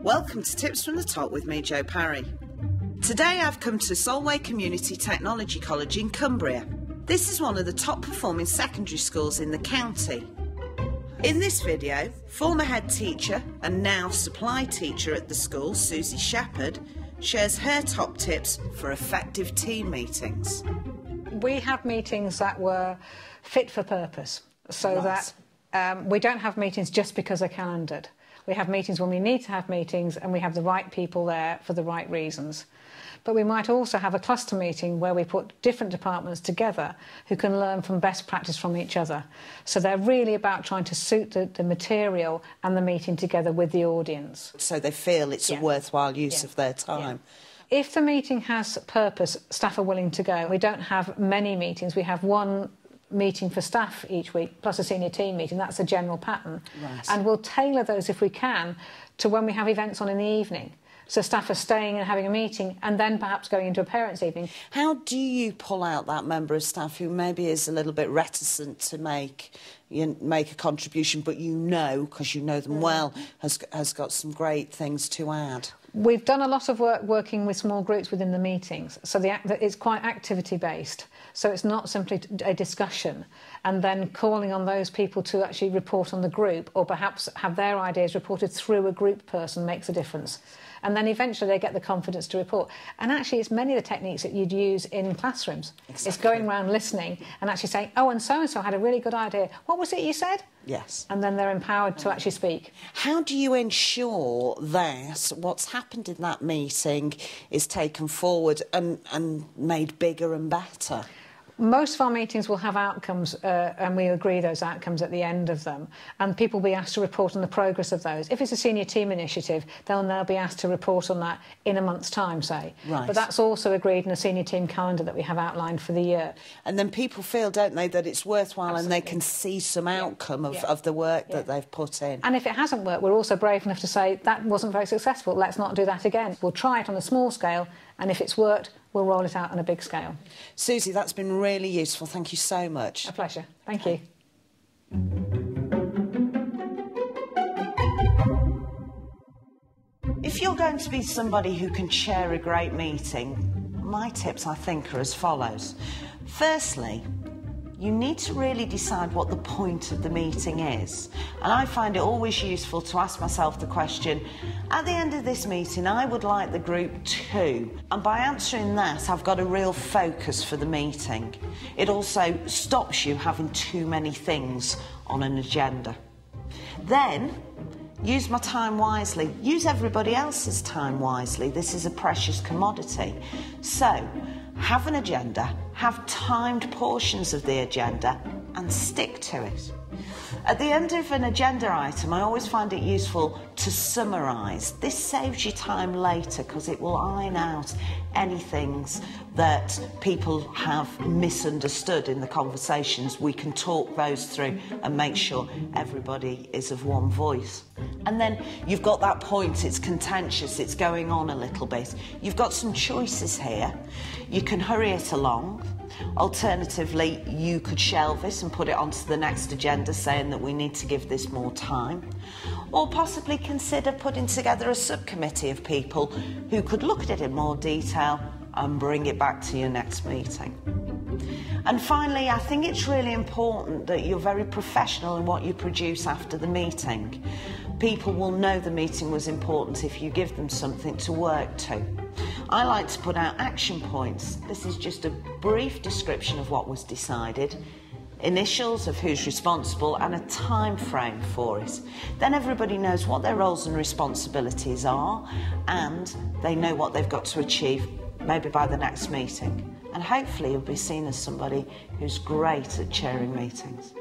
Welcome to Tips from the Top with me, Jo Parry. Today I've come to Solway Community Technology College in Cumbria. This is one of the top performing secondary schools in the county. In this video, former head teacher and now supply teacher at the school, Susie Shepherd, shares her top tips for effective team meetings. We have meetings that were fit for purpose, so that we don't have meetings just because they're calendared. We have meetings when we need to have meetings and we have the right people there for the right reasons. But we might also have a cluster meeting where we put different departments together who can learn from best practice from each other. So they're really about trying to suit the material and the meeting together with the audience. So they feel it's a worthwhile use of their time. Yeah. If the meeting has purpose, staff are willing to go. We don't have many meetings. We have one meeting for staff each week, plus a senior team meeting. That's a general pattern. Right. And we'll tailor those, if we can, to when we have events on in the evening. So staff are staying and having a meeting and then perhaps going into a parents' evening. How do you pull out that member of staff who maybe is a little bit reticent to make a contribution, but because you know them well, has got some great things to add? We've done a lot of work working with small groups within the meetings, so it's quite activity-based. So it's not simply a discussion and then calling on those people to actually report on the group or perhaps have their ideas reported through a group person makes a difference. And then eventually they get the confidence to report. And actually it's many of the techniques that you'd use in classrooms. Exactly. It's going around listening and actually saying, oh, and so-and-so had a really good idea. What was it you said? Yes. And then they're empowered to actually speak. How do you ensure that what's happened in that meeting is taken forward and made bigger and better? Most of our meetings will have outcomes and we agree those outcomes at the end of them, and people will be asked to report on the progress of those. If it's a senior team initiative, they'll be asked to report on that in a month's time, say. Right. But that's also agreed in a senior team calendar that we have outlined for the year. And then people feel, don't they, that it's worthwhile. Absolutely. And they can see some outcome of the work that they've put in. And if it hasn't worked, we're also brave enough to say, that wasn't very successful, let's not do that again. We'll try it on a small scale, and if it's worked, we'll roll it out on a big scale. Susie, that's been really useful. Thank you so much. A pleasure. Thank you. If you're going to be somebody who can chair a great meeting, my tips, I think, are as follows. Firstly, you need to really decide what the point of the meeting is. And I find it always useful to ask myself the question, at the end of this meeting, I would like the group to. And by answering that, I've got a real focus for the meeting. It also stops you having too many things on an agenda. Then, use my time wisely. Use everybody else's time wisely. This is a precious commodity. So, have an agenda, have timed portions of the agenda and stick to it. At the end of an agenda item, I always find it useful to summarise. This saves you time later because it will iron out any things that people have misunderstood in the conversations. We can talk those through and make sure everybody is of one voice. And then you've got that point, it's contentious, it's going on a little bit. You've got some choices here. You can hurry it along. Alternatively, you could shelve it and put it onto the next agenda saying that we need to give this more time. Or possibly consider putting together a subcommittee of people who could look at it in more detail and bring it back to your next meeting. And finally, I think it's really important that you're very professional in what you produce after the meeting. People will know the meeting was important if you give them something to work to. I like to put out action points. This is just a brief description of what was decided, initials of who's responsible and a time frame for it. Then everybody knows what their roles and responsibilities are and they know what they've got to achieve maybe by the next meeting. And hopefully you'll be seen as somebody who's great at chairing meetings.